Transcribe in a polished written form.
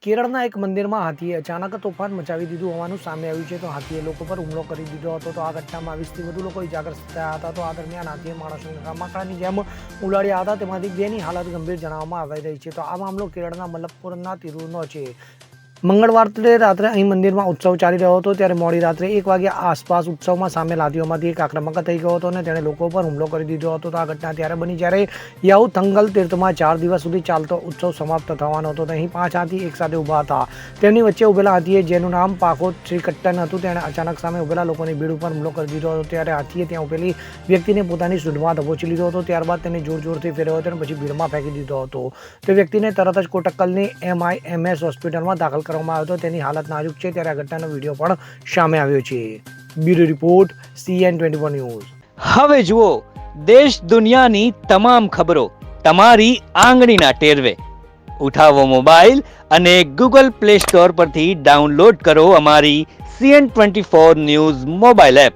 કેરળના એક મંદિરમાં હાથીએ અચાનક તોફાન મચાવી દીધું હોવાનું સામે આવ્યું છે. તો હાથીએ લોકો પર હુમલો કરી દીધો હતો. તો આ ઘટનામાં 20થી વધુ લોકો ઇજાગ્રસ્ત થયા હતા. તો આ દરમિયાન હાથીએ માણસોને રમકડાની જેમ ઉડાડ્યા હતા. તેમાંથી 2ની હાલત ગંભીર જણાવવામાં આવી રહી છે. તો આ મામલો કેરળના મલપ્પુરના તિરુનો છે. મંગળવારે રાત્રે અહીં મંદિરમાં ઉત્સવ ચાલી રહ્યો હતો. ત્યારે મોડી રાત્રે 1 વાગ્યા આસપાસ ઉત્સવમાં સામેલ હાથીઓમાંથી એક આક્રમક થઈ ગયો હતો અને તેણે લોકો પર હુમલો કરી દીધો હતો. તો આ ઘટના ત્યારે બની જ્યારે યાઉથંગલ તીર્થમાં 4 દિવસ સુધી ચાલતો ઉત્સવ સમાપ્ત થવાનો હતો. અહીં 5 હાથી એકસાથે ઊભા હતા. તેમની વચ્ચે ઉભેલા હાથીએ, જેનું નામ પાખો શ્રીકટ્ટન હતું, તેણે અચાનક સામે ઉભેલા લોકોની ભીડ ઉપર હુમલો કરી દીધો હતો. ત્યારે હાથીએ ત્યાં ઉભેલી વ્યક્તિને પોતાની સૂંઢમાં દબોચી લીધો હતો. ત્યારબાદ તેને જોરથી ફેરવ્યો હતો અને પછી ભીડમાં ફેંકી દીધો હતો. તે વ્યક્તિને તરત જ કોટક્કલની MIMS હોસ્પિટલમાં દાખલ કરવામાં આવ્યો હતો. તેની હાલત નાજુક છે. ત્યારે આ ઘટનાનો વિડીયો પણ સામે આવ્યો છે. Bureau report CN24 news. હવે જુઓ દેશ દુનિયાની તમામ ખબરો તમારી આંગળીના ટેરવે. ઉઠાવો મોબાઈલ અને Google Play Store પરથી ડાઉનલોડ કરો અમારી CN24 ન્યૂઝ મોબાઈલ એપ.